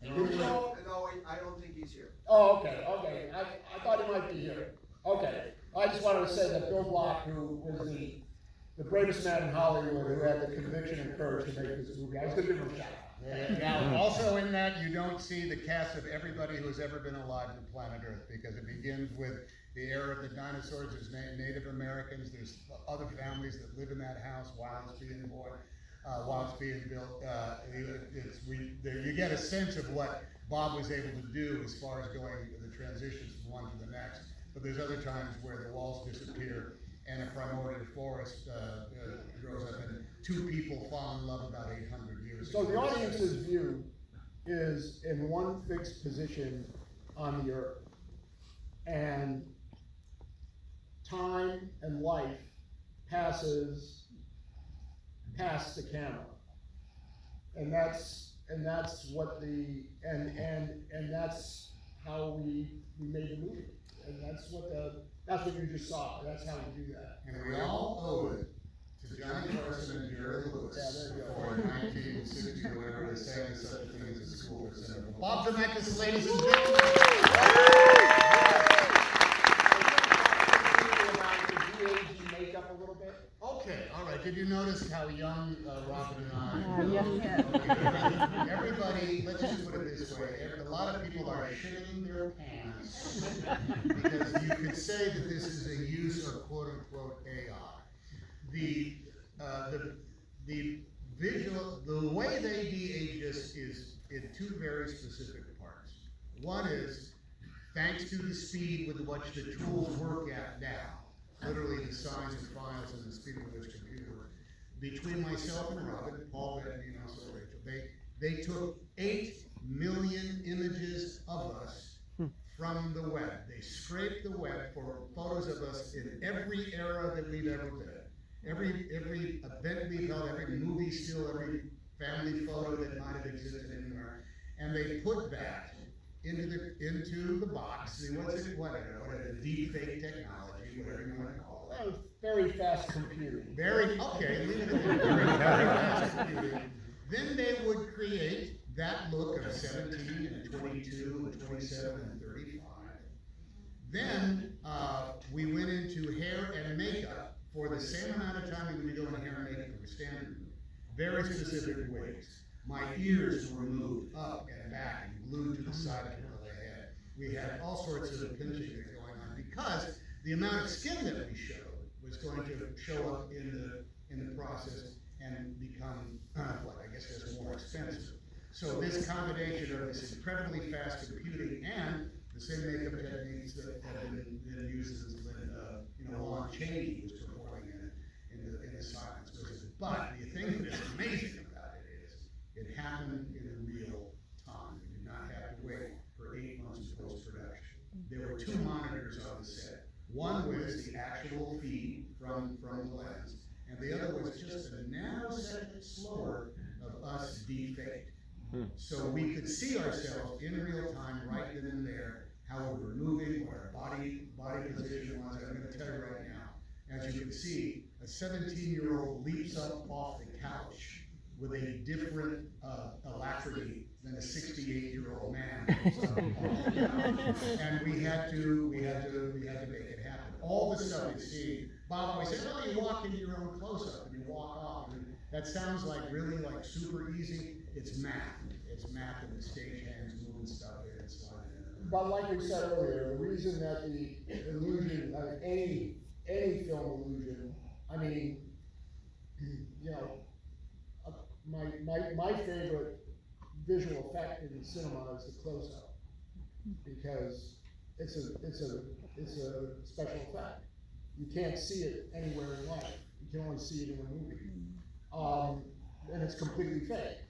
No, I don't think he's here. Oh, okay, okay. I thought he might be here. Okay. I just wanted to say that Bill Block, who was the bravest man in Hollywood, who had the conviction and courage to make this movie, I was going to give him a shout out. Now, also in that, you don't see the cast of everybody who's ever been alive on planet Earth, because it begins with the era of the dinosaurs. There's Native Americans. There's other families that live in that house while it's being born, while it's being built. You get a sense of what Bob was able to do as far as going the transitions from one to the next. But there's other times where the walls disappear and a primordial forest grows up, and two people fall in love about 800 years So ago. the audience's view is in one fixed position on the earth, and time and life passes past the camera, and that's what and that's how we made the movie, and that's what you just saw. That's how we do that. And we all owe it to Johnny Carson and Jerry Lewis for 1960 or whatever to say there's such a thing as a school for cinema. Bob ZEMEKIS, ladies and gentlemen. Makeup a little bit. Okay, all right. Did you notice how young Robin and I? Yeah. Everybody, let's just put it this way: a lot of people are shitting their pants because you could say that this is a use of "quote unquote" AI. The visual, the way they de-age us is in two very specific parts. One is thanks to the speed with which the tools work at now. Literally the size of files and the speed with which computer work. Between myself and Robin, Paul Bettany and also Rachel, they took 8 million images of us from the web. They scraped the web for photos of us in every era that we've ever been. Every event we've held, every movie still, every family photo that might have existed anywhere. And they put that into the box. What's it? The deep fake technology, whatever you want to call it. Very fast computing. Okay, leave it at that. Very fast computing. Then they would create that look of 17 and 22 and 27 and 35. Then we went into hair and makeup for the same amount of time we would go into hair and makeup for the standard. Very specific ways. My ears were moved up and back and glued to the side of the head. We had all sorts of pinching going on because the amount of skin that we showed was going to show up in the process and become, I guess that's more expensive. So this combination of this incredibly fast computing and the same makeup techniques that have been used as Lon Chaney was performing in the silence. But the thing that's amazing about it is it happened in real time. We did not have to wait for 8 months of post-production. There were 2 monitors on the set. One was the actual feed from the lens, and the other was just a nanosecond slower of us defaked. So we could see ourselves in real time right then and there, how we were moving, what our body position was. I'm going to tell you right now, as you can see, a 17-year-old leaps up off the couch with a different alacrity than a 68-year-old man. And we had to make it happen. All the stuff you see, Bob always said, "Oh, you walk into your own close-up and you walk off." And that sounds like really like super easy. It's math. It's math, and the stagehands moving stuff in and sliding in. But like we said earlier, the reason that the illusion, any film illusion, I mean, my favorite visual effect in cinema is the close-up, because it's a special effect. You can't see it anywhere in life. You can only see it in a movie, and it's completely fake.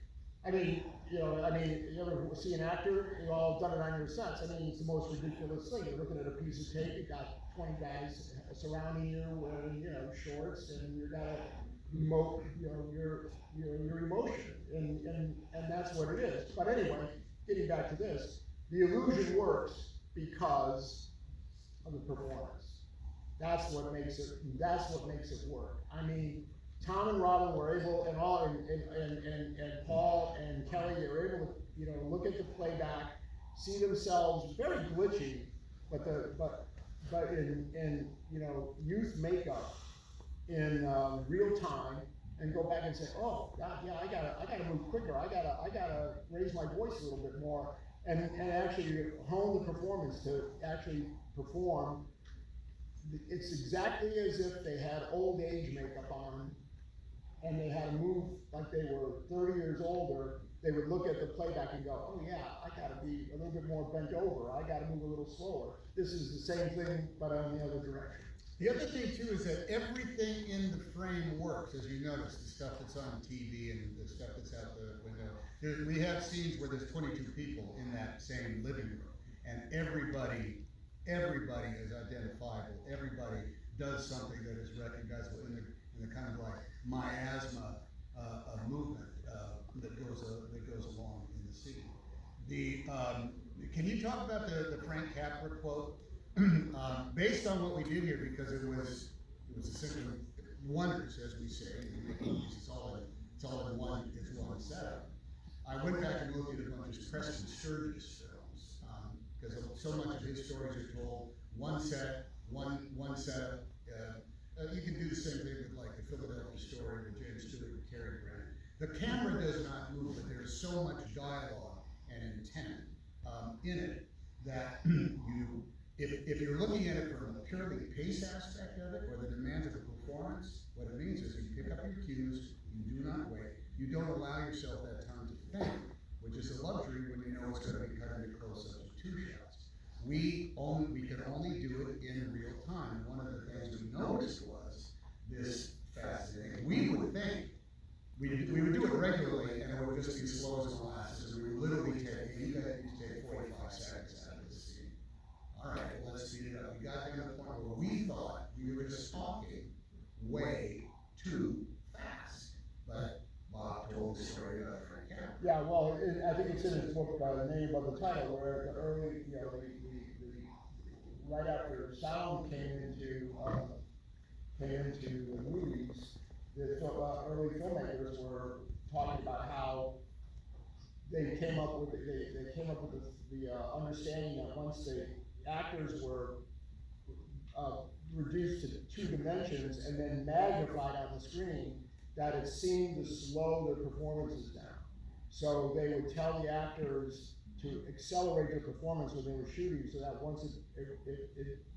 I mean, you ever see an actor? You've all done it on your sets. I mean, it's the most ridiculous thing. You're looking at a piece of tape. You got 20 guys surrounding you wearing, shorts, and you got to emote, your emotion, and that's what it is. But anyway, getting back to this, the illusion works because of the performance. That's what makes it work. I mean, Tom and Robin were able, and Paul and Kelly, they were able to, you know, look at the playback, see themselves very glitchy, but in you know, youth makeup in real time, and go back and say, oh God, yeah, I gotta move quicker, I gotta raise my voice a little bit more, and actually hone the performance to actually perform. It's exactly as if they had old age makeup on, and they had to move like they were 30 years older. They would look at the playback and go, oh yeah, I gotta be a little bit more bent over, I gotta move a little slower. This is the same thing, but on the other direction. The other thing too is that everything in the frame works, as you notice, the stuff that's on TV and the stuff that's out the window. We have scenes where there's 22 people in that same living room, and everybody is identifiable. Everybody does something that is recognizable in the kind of like miasma of movement that goes along in the scene. Can you talk about the Frank Capra quote? Based on what we did here, because it was essentially wonders, as we say, it's all in one setup. I went back and looked at a bunch of Preston Sturges films, because so much of his stories are told one setup. You can do the same thing with like the Philadelphia Story with James Stewart and Cary Grant. The camera does not move, but there's so much dialogue and intent in it that if you're looking at it from a purely pace aspect of it, or the demands of the performance, what it means is you pick up your cues, you do not wait, you don't allow yourself that time to think, which is a luxury when you know it's going to be cut into close-ups of 2 shots. We can only do it in real time. One of the things we noticed was this fascinating. We would think we would do it regularly, and it would just be slow as molasses. We would literally take 45 seconds out of the scene. All right, well, let's speed it up. We got down to the point where we thought we were just talking way too fast. But Bob told the story about Frank Capra. Yeah, well, I think it's in his book by the name of the title, where the early, you know, right after sound came into the movies, the early filmmakers were talking about how they came up with the understanding that once the actors were reduced to 2 dimensions and then magnified on the screen, that it seemed to slow their performances down. So they would tell the actors to accelerate their performance when they were shooting, so that once it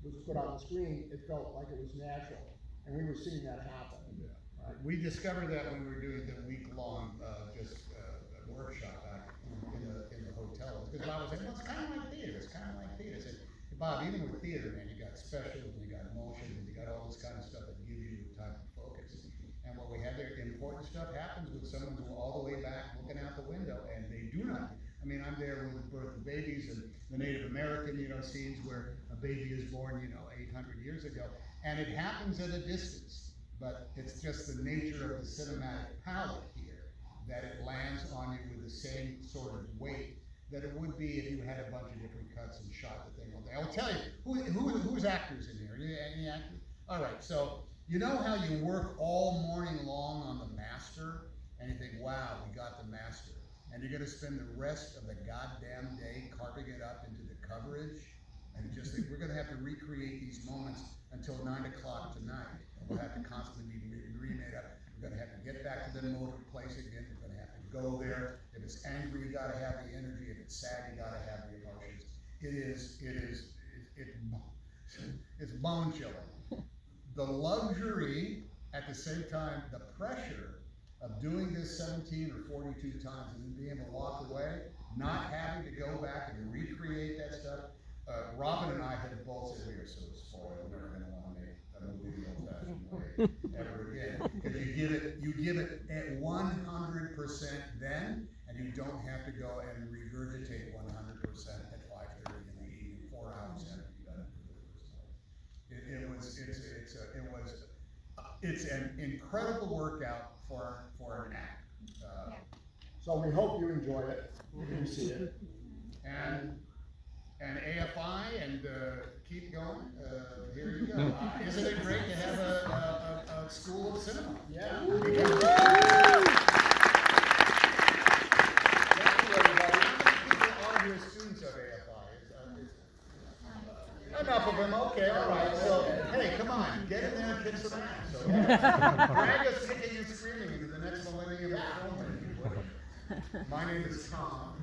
was put on the screen, it felt like it was natural. And we were seeing that happen. Yeah. Right? We discovered that when we were doing the week-long workshop back in the hotel. Because Bob was saying, well, it's kind of like theater. I said, Bob, even with theater, man, you got specials, and you got motion, and you got all this kind of stuff that gives you time to focus. And what we had there, important stuff happens with someone who's all the way back looking out the window, and they do not. I mean, I'm there with the birth of babies and the Native American, scenes where a baby is born, 800 years ago, and it happens at a distance. But it's just the nature of the cinematic palette here that it lands on you with the same sort of weight that it would be if you had a bunch of different cuts and shot the thing all day. I will tell you, who's actors in here? Any actors? All right, so you know how you work all morning long on the master, and you think, wow, we got the master, and you're gonna spend the rest of the goddamn day carving it up into the coverage, and you just think, we're gonna have to recreate these moments until 9 o'clock tonight. We'll have to constantly be remade up. We're gonna have to get back to the motive place again. We're gonna have to go there. If it's angry, you gotta have the energy. If it's sad, you gotta have the emotions. It's bone chilling. The luxury, at the same time, the pressure of doing this 17 or 42 times and then being able to walk away, not having to go back and recreate that stuff. Robin and I had both said, we are so spoiled, we're never gonna want to make a movie the old-fashioned way ever again. Because you give it at 100% then, and you don't have to go and regurgitate 100% at 5:30 in the evening, 4 hours after you done it for the first time. It's an incredible workout for an actor. So we hope you enjoy it when you see it. And and AFI, and keep going. Here you go. Isn't it great to have a school of cinema? Yeah. Because Thank you, everybody. How many people are here students of AFI? enough of them. Okay, all right. So, hey, come on, get in there and kick some ass. Okay? Drag us kicking and screaming into the next millennium of filmmaking. My name is Tom.